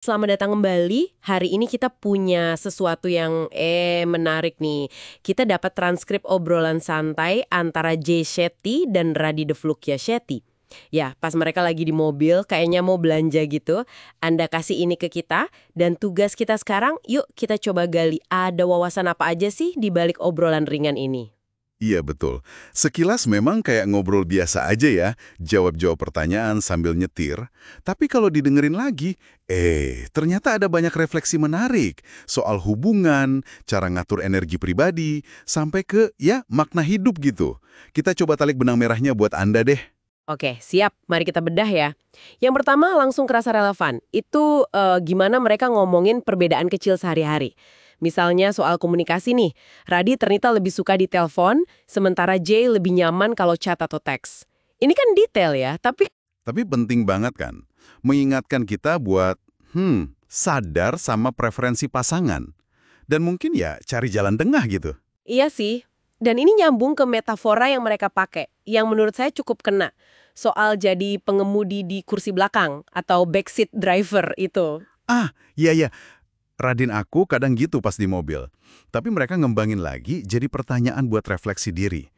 Selamat datang kembali. Hari ini kita punya sesuatu yang menarik nih. Kita dapat transkrip obrolan santai antara Jay Shetty dan Radhi Devlukya Shetty. Ya, pas mereka lagi di mobil, kayaknya mau belanja gitu. Anda kasih ini ke kita, dan tugas kita sekarang, yuk kita coba gali ada wawasan apa aja sih di balik obrolan ringan ini. Iya betul. Sekilas memang kayak ngobrol biasa aja ya, jawab-jawab pertanyaan sambil nyetir. Tapi kalau didengerin lagi, ternyata ada banyak refleksi menarik soal hubungan, cara ngatur energi pribadi, sampai ke, ya, makna hidup gitu. Kita coba tarik benang merahnya buat Anda deh. Oke, siap. Mari kita bedah ya. Yang pertama langsung kerasa relevan. Itu gimana mereka ngomongin perbedaan kecil sehari-hari. Misalnya soal komunikasi nih, Radhi ternyata lebih suka di telepon, sementara Jay lebih nyaman kalau chat atau teks. Ini kan detail ya, tapi Tapi penting banget kan, mengingatkan kita buat, sadar sama preferensi pasangan. Dan mungkin ya cari jalan tengah gitu. iya sih. Dan ini nyambung ke metafora yang mereka pakai, yang menurut saya cukup kena. Soal jadi pengemudi di kursi belakang atau backseat driver itu. Iya ya. Radin aku kadang gitu pas di mobil. Tapi mereka ngembangin lagi jadi pertanyaan buat refleksi diri.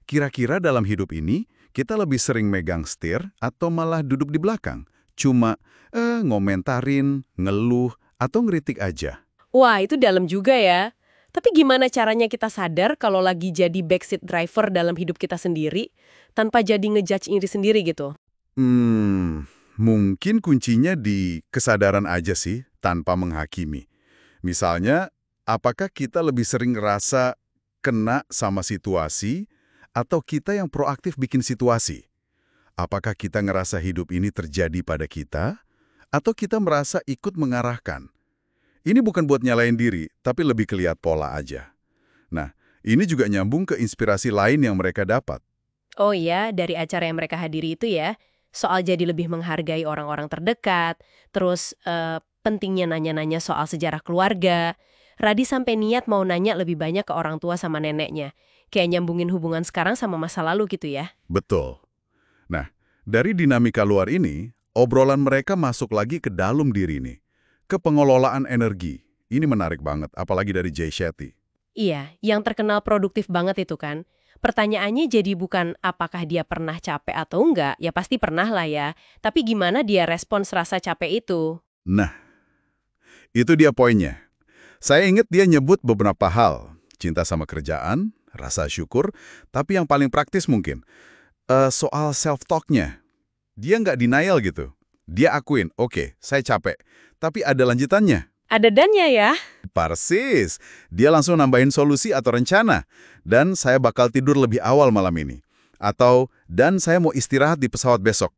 Kira-kira dalam hidup ini, kita lebih sering megang setir atau malah duduk di belakang? Cuma ngomentarin, ngeluh, atau ngeritik aja. Wah, itu dalam juga ya. Tapi gimana caranya kita sadar kalau lagi jadi backseat driver dalam hidup kita sendiri, tanpa jadi ngejudge diri sendiri gitu? Mungkin kuncinya di kesadaran aja sih, tanpa menghakimi. Misalnya, apakah kita lebih sering ngerasa kena sama situasi, atau kita yang proaktif bikin situasi? Apakah kita ngerasa hidup ini terjadi pada kita, atau kita merasa ikut mengarahkan? Ini bukan buat nyalain diri, tapi lebih kelihat pola aja. Nah, ini juga nyambung ke inspirasi lain yang mereka dapat. Oh iya, dari acara yang mereka hadiri itu ya, soal jadi lebih menghargai orang-orang terdekat, terus pentingnya nanya-nanya soal sejarah keluarga. Radhi sampai niat mau nanya lebih banyak ke orang tua sama neneknya. Kayak nyambungin hubungan sekarang sama masa lalu gitu ya. Betul. Nah, dari dinamika luar ini, obrolan mereka masuk lagi ke dalam diri nih, ke pengelolaan energi. Ini menarik banget, apalagi dari Jay Shetty. Iya, yang terkenal produktif banget itu kan. Pertanyaannya jadi bukan apakah dia pernah capek atau enggak, ya pasti pernah lah ya. Tapi gimana dia respons rasa capek itu? Nah, itu dia poinnya. Saya ingat dia nyebut beberapa hal. Cinta sama kerjaan, rasa syukur, tapi yang paling praktis mungkin, soal self-talk-nya. Dia nggak denial gitu. Dia akuin, oke, saya capek. Tapi ada lanjutannya. Ada dannya ya? Persis. Dia langsung nambahin solusi atau rencana. Dan saya bakal tidur lebih awal malam ini. Atau, dan saya mau istirahat di pesawat besok.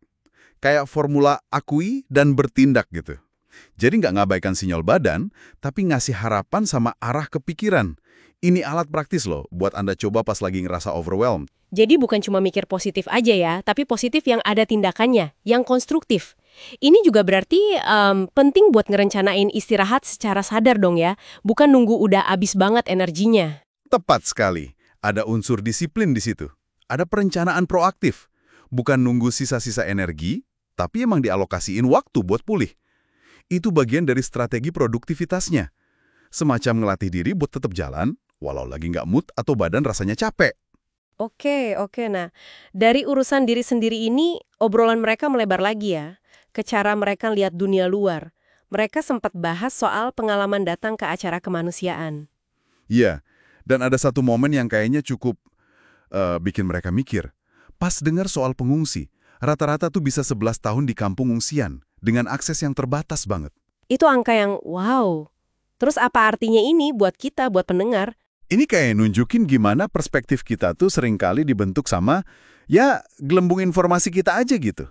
Kayak formula akui dan bertindak gitu. Jadi nggak ngabaikan sinyal badan, tapi ngasih harapan sama arah kepikiran. Ini alat praktis loh, buat Anda coba pas lagi ngerasa overwhelmed. Jadi bukan cuma mikir positif aja ya, tapi positif yang ada tindakannya, yang konstruktif. Ini juga berarti penting buat ngerencanain istirahat secara sadar dong ya, bukan nunggu udah abis banget energinya. Tepat sekali. Ada unsur disiplin di situ. Ada perencanaan proaktif. Bukan nunggu sisa-sisa energi, tapi emang dialokasiin waktu buat pulih. Itu bagian dari strategi produktivitasnya. Semacam ngelatih diri buat tetap jalan, walau lagi nggak mood atau badan rasanya capek. Oke. Nah, dari urusan diri sendiri ini, obrolan mereka melebar lagi ya, ke cara mereka lihat dunia luar. Mereka sempat bahas soal pengalaman datang ke acara kemanusiaan. Iya, dan ada satu momen yang kayaknya cukup bikin mereka mikir. Pas dengar soal pengungsi, rata-rata tuh bisa 11 tahun di kampung ungsian, dengan akses yang terbatas banget. Itu angka yang wow. Terus apa artinya ini buat kita, buat pendengar? Ini kayak nunjukin gimana perspektif kita tuh seringkali dibentuk sama, ya, gelembung informasi kita aja gitu.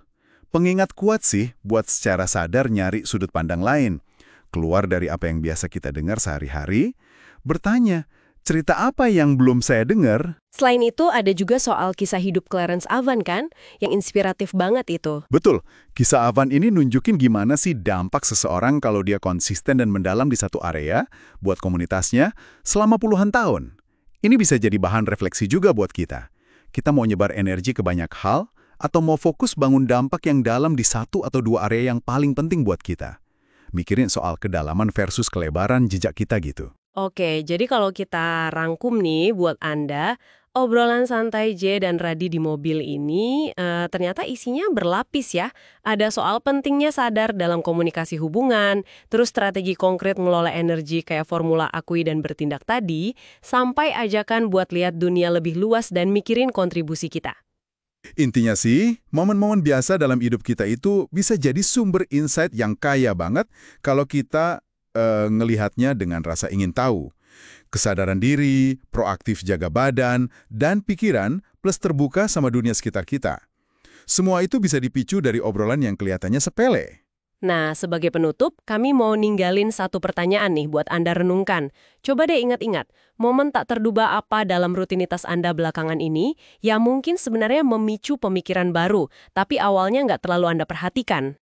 Pengingat kuat sih buat secara sadar nyari sudut pandang lain. Keluar dari apa yang biasa kita dengar sehari-hari, bertanya, cerita apa yang belum saya dengar? Selain itu ada juga soal kisah hidup Clarence Avan kan, yang inspiratif banget itu. Betul, kisah Avan ini nunjukin gimana sih dampak seseorang kalau dia konsisten dan mendalam di satu area, buat komunitasnya, selama puluhan tahun. Ini bisa jadi bahan refleksi juga buat kita. Kita mau nyebar energi ke banyak hal, atau mau fokus bangun dampak yang dalam di satu atau dua area yang paling penting buat kita. mikirin soal kedalaman versus kelebaran jejak kita gitu. Oke, jadi kalau kita rangkum nih buat Anda, obrolan santai J dan Radi di mobil ini ternyata isinya berlapis ya. Ada soal pentingnya sadar dalam komunikasi hubungan, terus strategi konkret ngelola energi kayak formula akui dan bertindak tadi, sampai ajakan buat lihat dunia lebih luas dan mikirin kontribusi kita. Intinya sih, momen-momen biasa dalam hidup kita itu bisa jadi sumber insight yang kaya banget kalau kita ngelihatnya dengan rasa ingin tahu. Kesadaran diri, proaktif jaga badan, dan pikiran, plus terbuka sama dunia sekitar kita. Semua itu bisa dipicu dari obrolan yang kelihatannya sepele. Nah, sebagai penutup, kami mau ninggalin satu pertanyaan nih buat Anda renungkan. Coba deh ingat-ingat, momen tak terduga apa dalam rutinitas Anda belakangan ini yang mungkin sebenarnya memicu pemikiran baru, tapi awalnya nggak terlalu Anda perhatikan.